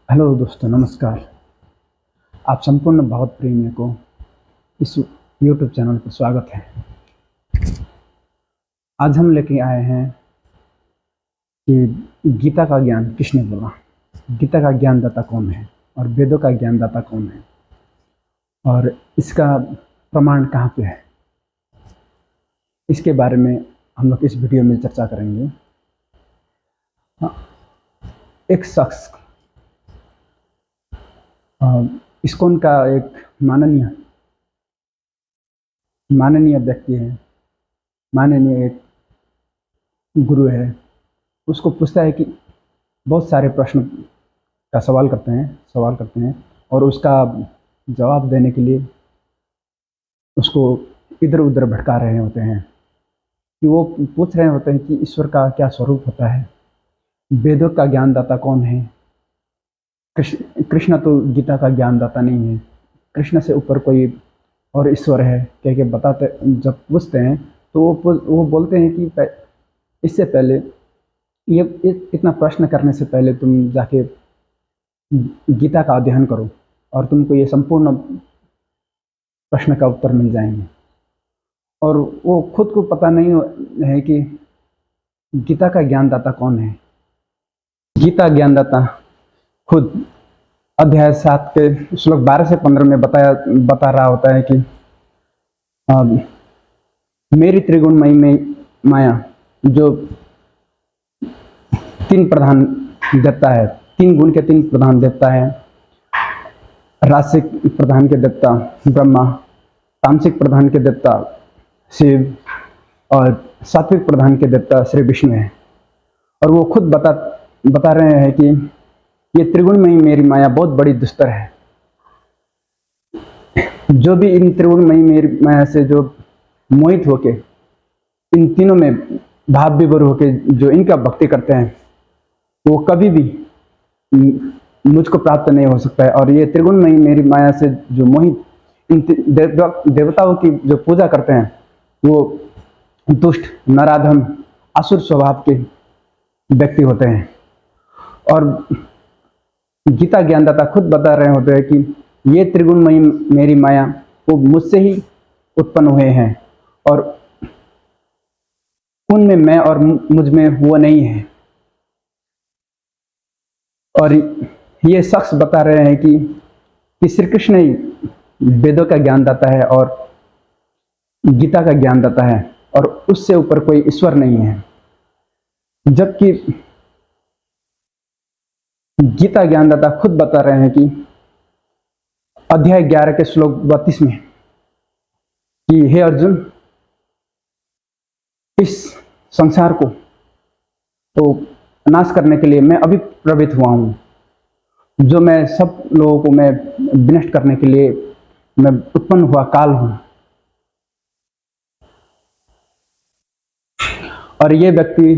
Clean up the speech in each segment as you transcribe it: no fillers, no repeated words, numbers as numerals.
Hello दोस्तों, नमस्कार। आप संपूर्ण भागवत प्रेमियों को इस YouTube चैनल पर स्वागत है। आज हम लेके आए हैं कि गीता का ज्ञान किसने बोला, गीता का ज्ञानदाता कौन है और वेदों का ज्ञानदाता कौन है और इसका प्रमाण कहाँ पे है। इसके बारे में हम लोग इस वीडियो में चर्चा करेंगे। एक शख्स इस्कॉन का एक माननीय व्यक्ति है, माननीय एक गुरु है। उसको पूछता है कि बहुत सारे प्रश्न का सवाल करते हैं और उसका जवाब देने के लिए उसको इधर उधर भटका रहे होते हैं कि वो पूछ रहे होते हैं कि ईश्वर का क्या स्वरूप होता है, वेदों का ज्ञानदाता कौन है। कृष्ण तो गीता का ज्ञानदाता नहीं है, कृष्ण से ऊपर कोई और ईश्वर है कह के बताते। जब पूछते हैं तो वो बोलते हैं कि इससे पहले ये इतना प्रश्न करने से पहले तुम जाके गीता का अध्ययन करो और तुमको ये संपूर्ण प्रश्न का उत्तर मिल जाएंगे। और वो खुद को पता नहीं है कि गीता का ज्ञानदाता कौन है। गीता ज्ञानदाता खुद अध्याय 7 के श्लोक 12 से 15 में बता रहा होता है कि मेरी त्रिगुणमयी में माया जो 3 प्रधान देवता है, 3 गुण के 3 प्रधान देवता है। रासिक प्रधान के देवता ब्रह्मा, तामसिक प्रधान के देवता शिव और सात्विक प्रधान के देवता श्री विष्णु है। और वो खुद बता रहे हैं कि ये त्रिगुणमयी मेरी माया बहुत बड़ी दुस्तर है। जो भी इन त्रिगुणमयी मेरी माया से जो मोहित होके इन तीनों में भाव विभोर होके जो इनका भक्ति करते हैं वो कभी भी मुझको प्राप्त नहीं हो सकता है। और ये त्रिगुणमयी मेरी माया से जो मोहित इन देवताओं की जो पूजा करते हैं वो दुष्ट, नराधम, असुर स्वभाव के व्यक्ति होते हैं। और गीता ज्ञानदाता खुद बता रहे होते हैं कि ये त्रिगुणमयी मेरी माया वो मुझसे ही उत्पन्न हुए हैं और उनमें मैं और मुझ में वो नहीं है। और ये शख्स बता रहे हैं कि श्री कृष्ण ही वेदों का ज्ञानदाता है और गीता का ज्ञानदाता है और उससे ऊपर कोई ईश्वर नहीं है। जबकि गीता ज्ञानदाता खुद बता रहे हैं कि अध्याय 11 के श्लोक 32 में कि हे अर्जुन, इस संसार को तो नाश करने के लिए मैं अभी प्रवृत्त हुआ हूं। जो मैं सब लोगों को मैं विनष्ट करने के लिए मैं उत्पन्न हुआ काल हूं। और ये व्यक्ति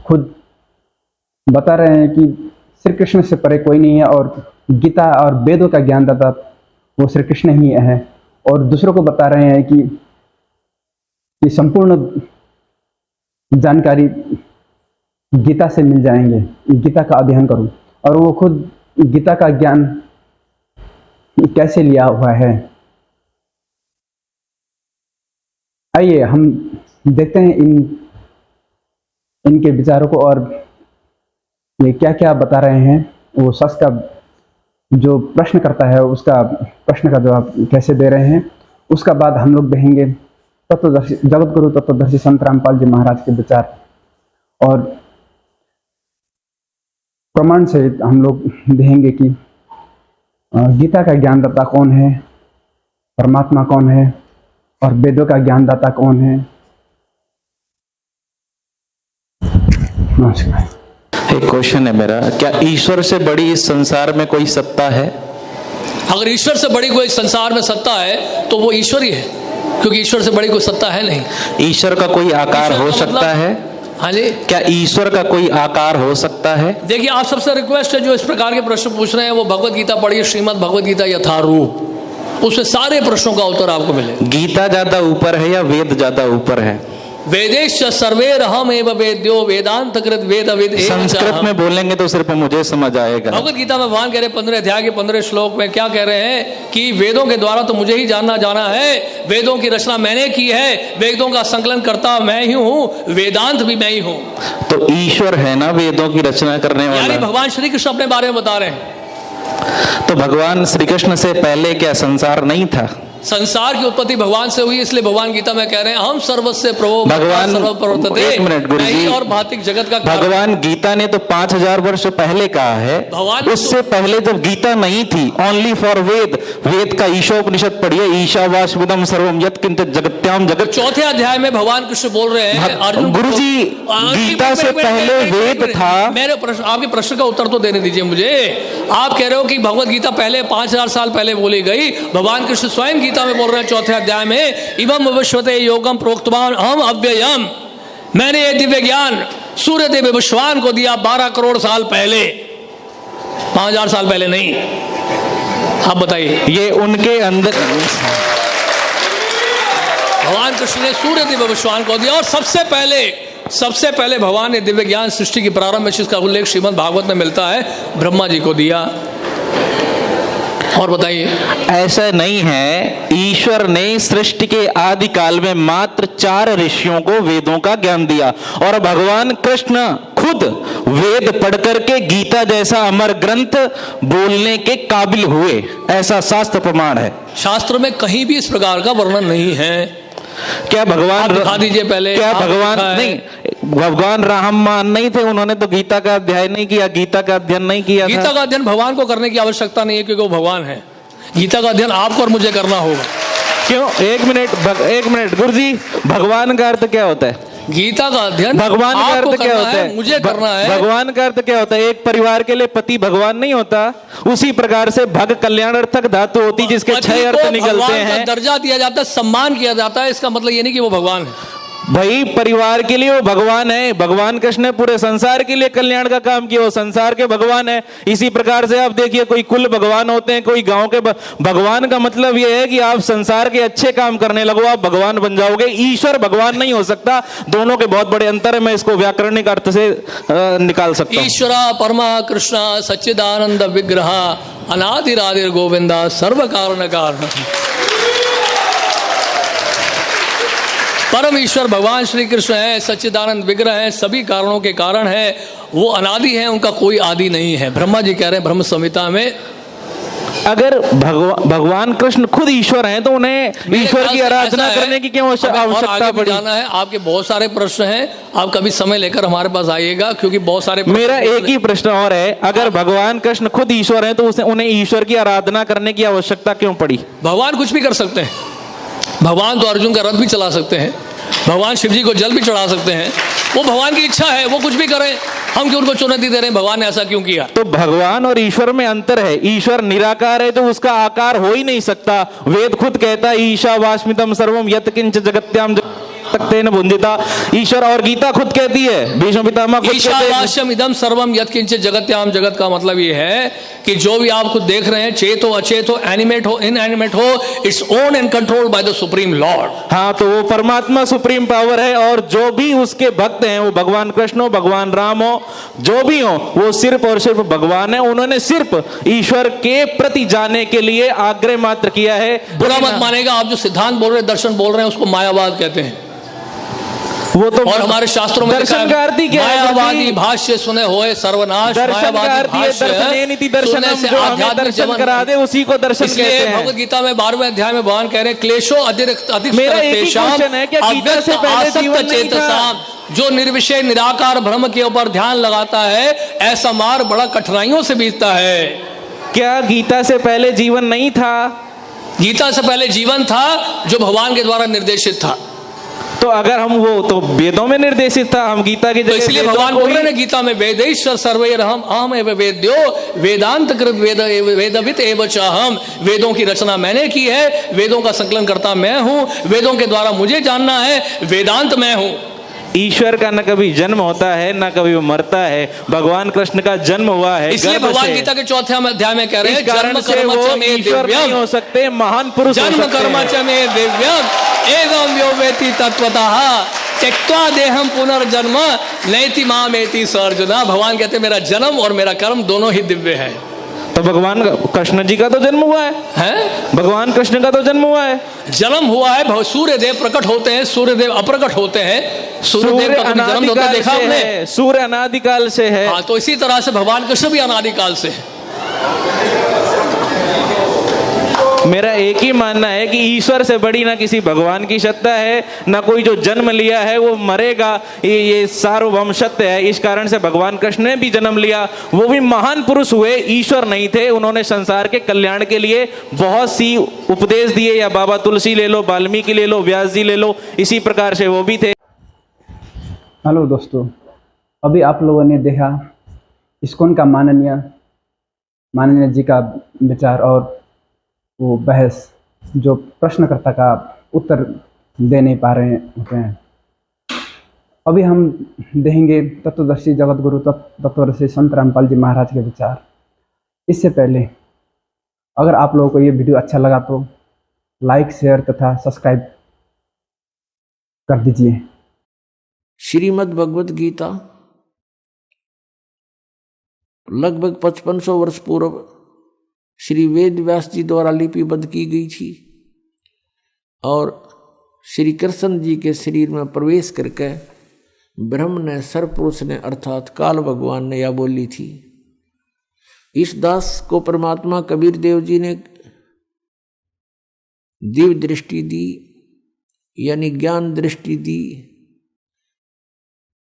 खुद बता रहे हैं कि श्री कृष्ण से परे कोई नहीं है और गीता और वेदों का ज्ञानदाता वो श्री कृष्ण ही है। और दूसरों को बता रहे हैं कि संपूर्ण जानकारी गीता से मिल जाएंगे, गीता का अध्ययन करो। और वो खुद गीता का ज्ञान कैसे लिया हुआ है, आइए हम देखते हैं इनके विचारों को और ये क्या क्या बता रहे हैं। वो शख्स का जो प्रश्न करता है उसका प्रश्न का जवाब कैसे दे रहे हैं। उसका बाद हम लोग देखेंगे तत्वदर्शी जगत गुरु तत्वदर्शी संत रामपाल जी महाराज के विचार और प्रमाण सहित हम लोग देखेंगे कि गीता का ज्ञानदाता कौन है, परमात्मा कौन है और वेदों का ज्ञानदाता कौन है। नमस्कार। एक क्वेश्चन है मेरा, क्या ईश्वर से बड़ी इस संसार में कोई सत्ता है? अगर ईश्वर से बड़ी कोई संसार में सत्ता है तो वो ईश्वर ही है, क्योंकि ईश्वर से बड़ी कोई सत्ता है नहीं। ईश्वर का कोई आकार हो सकता है? हाँ जी। क्या ईश्वर का कोई आकार हो सकता है? देखिए, आप सबसे रिक्वेस्ट है जो इस प्रकार के प्रश्न पूछ रहे हैं वो भगवत गीता पढ़िए, श्रीमद् भगवत गीता यथारूप, उससे सारे प्रश्नों का उत्तर आपको मिलेगा। गीता ज्यादा ऊपर है या वेद ज्यादा ऊपर है? वेदेश सर्वेरहम एव वेद्यो वेदांत कृत वेदविद एव संस्कृत चाहम। में बोलेंगे तो सिर्फ मुझे समझ आएगा। भगवत गीता में भगवान कह रहे 15 अध्याय के 15 श्लोक में क्या कह रहे हैं कि वेदों के द्वारा तो मुझे ही जाना है, वेदों की रचना मैंने की है, वेदों का संकलन करता मैं ही हूँ, वेदांत भी मैं ही हूँ। तो ईश्वर है ना वेदों की रचना करने यानी वाला। भगवान श्री कृष्ण अपने बारे में बता रहे हैं। तो भगवान श्री कृष्ण से पहले क्या संसार नहीं था? संसार की उत्पत्ति भगवान से हुई, इसलिए भगवान गीता में कह रहे हैं हम सर्वस्य प्रभो भगवान एक मिनट गुरु जी, और भौतिक जगत का भगवान गीता ने तो 5000 वर्ष पहले कहा है। भगवान उससे पहले जब गीता नहीं थी, ओनली फॉर वेद, वेद का ईशोपनिषद पढ़िए, ईशावास्यविदं सर्वम यत्किंच जगत्याम जगत। चौथे अध्याय में भगवान कृष्ण बोल रहे हैं अर्जुन गुरु जी, गीता से पहले वेद था। मेरे प्रश्न, आपके प्रश्न का उत्तर तो देने दीजिए मुझे। आप कह रहे हो कि भगवत गीता पहले 5000 साल पहले बोली गई, भगवान कृष्ण स्वयं गीता में बोल रहे हैं चौथे अध्याय में इमं विश्वते योगम प्रोक्तवान अहम अव्ययम, मैंने ये दिव्य ज्ञान सूर्य देव विश्वान को दिया 12 करोड़ साल पहले, 5000 साल पहले नहीं। आप बताइए। ये उनके अंदर भगवान कृष्ण ने सूर्य देव विश्वान को दिया और सबसे पहले भगवान ने दिव्य ज्ञान सृष्टि की प्रारंभ में, जिसका उल्लेख श्रीमद् भागवत में मिलता है, ब्रह्मा जी को दिया। और बताइए। ऐसा नहीं है, ईश्वर ने सृष्टि के आदि काल में मात्र 4 ऋषियों को वेदों का ज्ञान दिया और भगवान कृष्ण खुद वेद पढ़ करके गीता जैसा अमर ग्रंथ बोलने के काबिल हुए, ऐसा शास्त्र प्रमाण है। शास्त्र में कहीं भी इस प्रकार का वर्णन नहीं है। क्या भगवान दिखा दीजिए पहले। क्या भगवान नहीं, भगवान राम नहीं थे, उन्होंने तो गीता का अध्ययन नहीं किया, गीता का अध्ययन नहीं किया। गीता का अध्ययन भगवान को करने की आवश्यकता नहीं है क्योंकि वो भगवान है। गीता का अध्ययन आपको और मुझे करना होगा। क्यों? एक मिनट गुरु जी, भगवान का अर्थ क्या होता है? गीता का अध्ययन भगवान का अर्थ क्या होता है? मुझे करना है। भगवान का अर्थ क्या होता है? एक परिवार के लिए पति भगवान नहीं होता, उसी प्रकार से भग कल्याणार्थक धातु होती जिसके 6 अर्थ निकलते हैं। दर्जा दिया जाता है, सम्मान किया जाता है, इसका मतलब ये नहीं कि वो भगवान है। भाई परिवार के लिए वो भगवान है। भगवान कृष्ण ने पूरे संसार के लिए कल्याण का काम किया, वो संसार के भगवान है। इसी प्रकार से आप देखिए, कोई कुल भगवान होते हैं, कोई गांव के भगवान का मतलब ये है कि आप संसार के अच्छे काम करने लगो, आप भगवान बन जाओगे। ईश्वर भगवान नहीं हो सकता। दोनों के बहुत बड़े अंतर है, मैं इसको व्याकरणिक अर्थ से निकाल सकता हूं। ईश्वरा परमा कृष्ण सच्चिदानंद विग्रह अनादिरादिर गोविंदा सर्व कारण कारण। परम ईश्वर भगवान श्री कृष्ण है, सच्चिदानंद विग्रह है, सभी कारणों के कारण है, वो अनादि है, उनका कोई आदि नहीं है। ब्रह्मा जी कह रहे हैं ब्रह्म संहिता में, अगर भगवान कृष्ण खुद ईश्वर हैं तो उन्हें ईश्वर की आराधना करने की क्यों आवश्यकता पड़ी? जाना है, आपके बहुत सारे प्रश्न हैं, आप कभी समय लेकर हमारे पास आइएगा क्योंकि बहुत सारे। मेरा एक ही प्रश्न और है, अगर भगवान कृष्ण खुद ईश्वर हैं तो उन्हें ईश्वर की आराधना करने की आवश्यकता क्यों पड़ी? भगवान कुछ भी कर सकते हैं। भगवान तो अर्जुन का रथ भी चला सकते हैं, भगवान शिव जी को जल भी चढ़ा सकते हैं, वो भगवान की इच्छा है, वो कुछ भी करें। हम क्यों उनको चुनौती दे रहे हैं? भगवान ने ऐसा क्यों किया? तो भगवान और ईश्वर में अंतर है। ईश्वर निराकार है तो उसका आकार हो ही नहीं सकता। वेद खुद कहता है ईशावास्मितम सर्वम यत्किंच जगत्याम तेन बुंदिता। ईश्वर और गीता खुद कहती है, भीष्म पितामह खुद कहते हैं ईशावास्यम इदम सर्वम यत्किंच जगत्याम। जगत का मतलब ये है कि जो भी आप खुद देख रहे हैं, चेत हो अचेत हो, एनिमेट हो इनएनिमेट हो, its own and controlled by the supreme Lord. हाँ, तो वो परमात्मा सुप्रीम पावर है और जो भी उसके भक्त हैं, वो भगवान कृष्ण हो, भगवान राम हो, जो भी हो, वो सिर्फ और सिर्फ भगवान है। उन्होंने सिर्फ ईश्वर के प्रति जाने के लिए आग्रह मात्र किया है। बुरा मत मानेगा, आप जो सिद्धांत बोल रहे हैं, दर्शन बोल रहे हैं, उसको मायावाद कहते हैं। वो तो और हमारे शास्त्रों में दर्शन का अर्थ ही क्या है? मायावादी भाष्य सुने होए सर्वनाश। दर्शन का अर्थ ये दर्शन नीति दर्शन, जो हमें दर्शन करा दे उसी को दर्शन कहते हैं। भगवत गीता में 12वें अध्याय में भगवान कह रहे हैं क्लेशो अधिक मेरा एक ही क्वेश्चन है, क्या गीता से पहले जीवन नहीं था? जो निर्विषय निराकार ब्रह्म के ऊपर ध्यान लगाता है, ऐसा मार्ग बड़ा कठिनाइयों से बीतता है। क्या गीता से पहले जीवन नहीं था? गीता से पहले जीवन था जो भगवान के द्वारा निर्देशित था। तो अगर हम वो तो वेदों में निर्देशित था, हम गीता की तो इसलिए भगवान बोल रहे हैं गीता में वेदेश्वर सर्वैरहम अहम एव वेद्यो वेदांत कृत वेदवित एव चाहम। वेदों की रचना मैंने की है, वेदों का संकलन करता मैं हूं, वेदों के द्वारा मुझे जानना है, वेदांत मैं हूं। ईश्वर का न कभी जन्म होता है न कभी वो मरता है। भगवान कृष्ण का जन्म हुआ है, इसलिए भगवान गीता के 4वें अध्याय में कह रहे हैं जन्म कर्म च मे दिव्यम हो सकते, महान पुरुष जन्म कर्म च मे दिव्यम एवं यो वेति तत्वतः त्यक्त्वा देहम पुनर्जन्म नैति मामेति स अर्जुना। भगवान कहते मेरा जन्म और मेरा कर्म दोनों ही दिव्य है। तो भगवान कृष्ण जी का तो जन्म हुआ है? भगवान कृष्ण का तो जन्म हुआ है, जन्म हुआ है। सूर्य देव प्रकट होते हैं, सूर्य देव अप्रकट होते हैं। सूर्य देव का जन्म होता है, देखा आपने? सूर्य अनादिकाल से है। हाँ, तो इसी तरह से भगवान कृष्ण भी अनादिकाल से है। मेरा एक ही मानना है कि ईश्वर से बड़ी ना किसी भगवान की सत्ता है, ना कोई जो जन्म लिया है वो मरेगा। ये सार्वभौम सत्य है। इस कारण से भगवान कृष्ण ने भी जन्म लिया। वो भी महान पुरुष हुए, ईश्वर नहीं थे। उन्होंने संसार के कल्याण के लिए बहुत सी उपदेश दिए, या बाबा तुलसी ले लो, वाल्मीकि ले लो, व्यास जी ले लो, इसी प्रकार से वो भी थे। हेलो दोस्तों, अभी आप लोगों ने देखा इस्कॉन का माननीय जी का विचार और वो बहस जो प्रश्नकर्ता का उत्तर दे नहीं पा रहे होते हैं। अभी हम देखेंगे तत्वदर्शी जगतगुरु तत्वदर्शी संत रामपाल जी महाराज के विचार। इससे पहले अगर आप लोगों को ये वीडियो अच्छा लगा तो लाइक, शेयर तथा सब्सक्राइब कर दीजिए। श्रीमद् भगवत गीता लगभग 5500 वर्ष पूर्व श्री वेद व्यास जी द्वारा लिपिबद्ध की गई थी और श्री कृष्ण जी के शरीर में प्रवेश करके ब्रह्म ने, सर्वपुरुष ने अर्थात काल भगवान ने यह बोली थी। इस दास को परमात्मा कबीर देव जी ने दिव्य दृष्टि दी, यानी ज्ञान दृष्टि दी।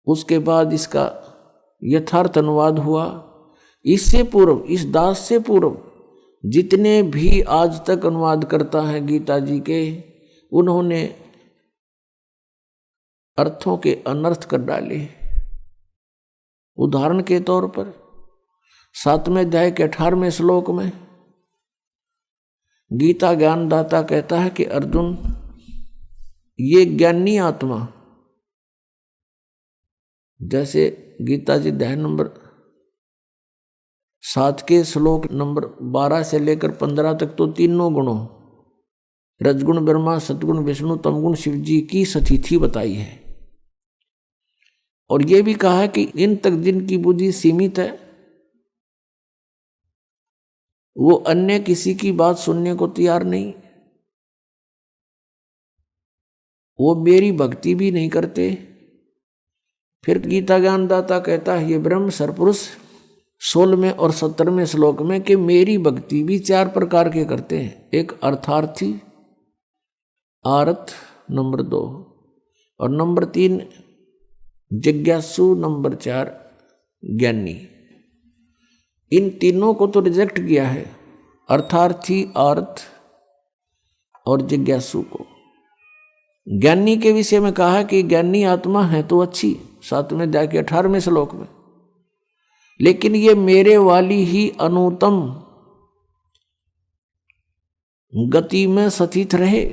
उसके बाद इसका यथार्थ अनुवाद हुआ। इससे पूर्व, इस दास से पूर्व जितने भी आज तक अनुवाद करता है गीता जी के, उन्होंने अर्थों के अनर्थ कर डाले। उदाहरण के तौर पर 7वें अध्याय के 18वें श्लोक में गीता ज्ञानदाता कहता है कि अर्जुन, ये ज्ञानी आत्मा, जैसे गीता जी अध्याय नंबर 7 के श्लोक नंबर 12 से लेकर 15 तक तो तीनों गुणों, रजगुण ब्रह्मा, सतगुण विष्णु, तमगुण शिव जी की स्थिति बताई है। और यह भी कहा है कि इन तक जिनकी बुद्धि सीमित है वो अन्य किसी की बात सुनने को तैयार नहीं, वो मेरी भक्ति भी नहीं करते। फिर गीता ज्ञानदाता कहता है ये ब्रह्म सर्वपुरुष 16वें और 17वें श्लोक में कि मेरी भक्ति भी 4 प्रकार के करते हैं। एक अर्थार्थी, आर्थ नंबर 2, और नंबर 3 जिज्ञासु, नंबर 4 ज्ञानी। इन तीनों को तो रिजेक्ट किया है, अर्थार्थी, आर्थ और जिज्ञासु को। ज्ञानी के विषय में कहा कि ज्ञानी आत्मा है तो अच्छी, 7वें अध्याय के 18वें श्लोक में, लेकिन ये मेरे वाली ही अनुत्तम गति में स्थित रहे।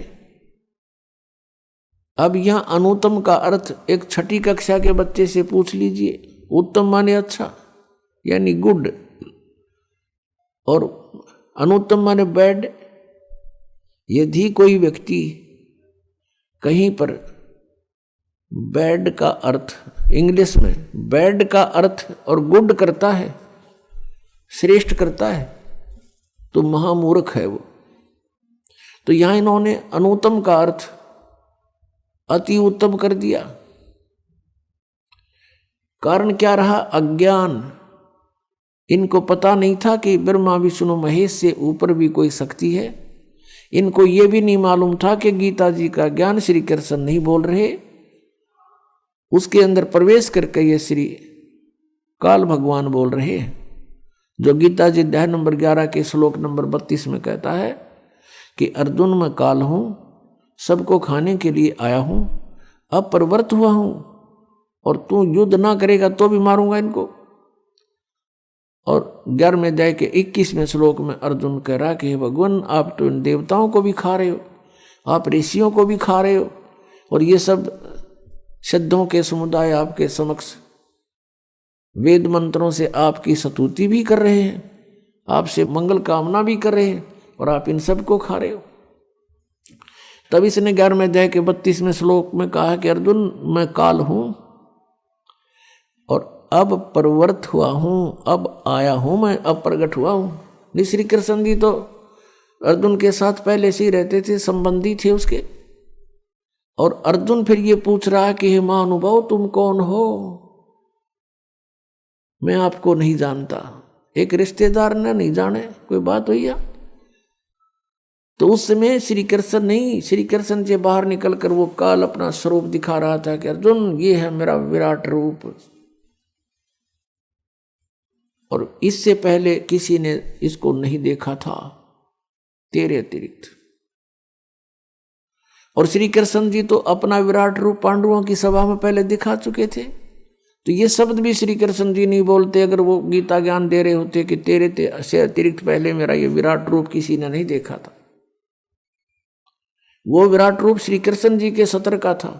अब यहां अनुत्तम का अर्थ एक 6ठी कक्षा के बच्चे से पूछ लीजिए। उत्तम माने अच्छा, यानी गुड, और अनुत्तम माने बैड। यदि कोई व्यक्ति कहीं पर बैड का अर्थ, इंग्लिश में बैड का अर्थ और गुड करता है, श्रेष्ठ करता है, तो महामूर्ख है वो। तो यहां इन्होंने अनुत्तम का अर्थ अति उत्तम कर दिया। कारण क्या रहा? अज्ञान। इनको पता नहीं था कि ब्रह्मा विष्णु महेश से ऊपर भी कोई शक्ति है। इनको ये भी नहीं मालूम था कि गीता जी का ज्ञान श्री कृष्ण नहीं बोल रहे, उसके अंदर प्रवेश करके ये श्री काल भगवान बोल रहे हैं। जो गीता जी अध्याय नंबर 11 के श्लोक नंबर 32 में कहता है कि अर्जुन मैं काल हूं, सबको खाने के लिए आया हूं, अब प्रवृत्त हुआ हूं, और तू युद्ध ना करेगा तो भी मारूंगा इनको। और 11वें अध्याय के 21वें श्लोक में अर्जुन कह रहा कि भगवान आप तो इन देवताओं को भी खा रहे हो, आप ऋषियों को भी खा रहे हो, और ये सब सिद्धों के समुदाय आपके समक्ष वेद मंत्रों से आपकी स्तुति भी कर रहे हैं, आपसे मंगल कामना भी कर रहे हैं, और आप इन सब को खा रहे हो। तब इसने 11वें अध्याय के 32वें श्लोक में कहा कि अर्जुन मैं काल हूं और अब प्रवृत्त हुआ हूं, अब आया हूं मैं, अब प्रकट हुआ हूं। नहीं, श्री कृष्ण जी तो अर्जुन के साथ पहले से ही रहते थे, संबंधी थे उसके। और अर्जुन फिर ये पूछ रहा है कि हे महानुभाव तुम कौन हो, मैं आपको नहीं जानता। एक रिश्तेदार ने नहीं जाने, कोई बात हुई है? तो उस समय श्री कृष्ण नहीं, श्री कृष्ण से बाहर निकलकर वो काल अपना स्वरूप दिखा रहा था कि अर्जुन ये है मेरा विराट रूप। और इससे पहले किसी ने इसको नहीं देखा था तेरे अतिरिक्त। और श्री कृष्ण जी तो अपना विराट रूप पांडवों की सभा में पहले दिखा चुके थे। तो ये शब्द भी श्री कृष्ण जी नहीं बोलते अगर वो गीता ज्ञान दे रहे होते कि तेरे से अतिरिक्त पहले मेरा ये विराट रूप किसी ने नहीं देखा था। वो विराट रूप श्री कृष्ण जी के सत्र का था।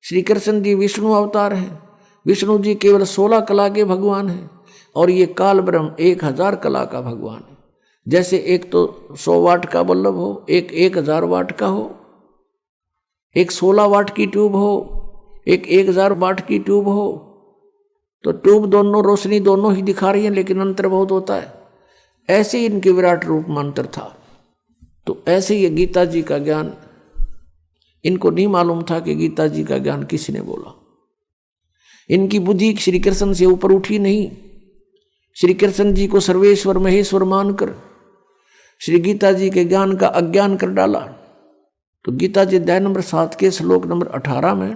श्री कृष्ण जी विष्णु अवतार हैं। विष्णु जी केवल 16 कला के भगवान हैं और ये काल ब्रह्म 1000 कला का भगवान है। जैसे एक तो 100 वाट का बल्लभ हो, एक 1000 वाट का हो, एक 16 वाट की ट्यूब हो, एक 1000 वाट की ट्यूब हो, तो ट्यूब दोनों रोशनी दोनों ही दिखा रही है लेकिन अंतर बहुत होता है। ऐसे ही इनके विराट रूप में अंतर था। तो ऐसे ही गीता जी का ज्ञान इनको नहीं मालूम था कि गीता जी का ज्ञान किसने बोला। इनकी बुद्धि श्री कृष्ण से ऊपर उठी नहीं। श्री कृष्ण जी को सर्वेश्वर महेश्वर मानकर श्री गीता जी के ज्ञान का अज्ञान कर डाला। तो गीता जी अध्याय नंबर 7 के श्लोक नंबर 18 में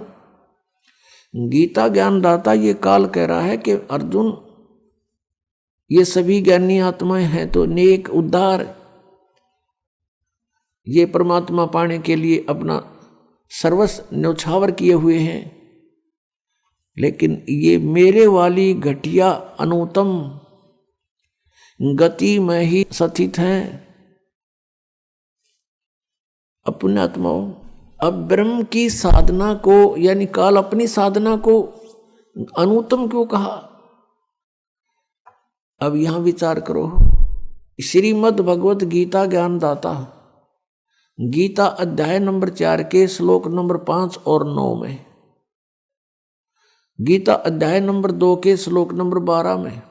गीता ज्ञानदाता ये काल कह रहा है कि अर्जुन ये सभी ज्ञानी आत्माएं हैं तो नेक उद्धार ये परमात्मा पाने के लिए अपना सर्वस्व न्यौछावर किए हुए हैं, लेकिन ये मेरे वाली घटिया अनुत्तम गति में ही स्थित हैं। अपने आत्माओं, अब ब्रह्म की साधना को यानी काल अपनी साधना को अनुत्तम क्यों कहा? अब यहां विचार करो। श्रीमद् भगवत गीता ज्ञानदाता गीता अध्याय नंबर 4 के श्लोक नंबर 5 और 9 में, गीता अध्याय नंबर 2 के श्लोक नंबर 12 में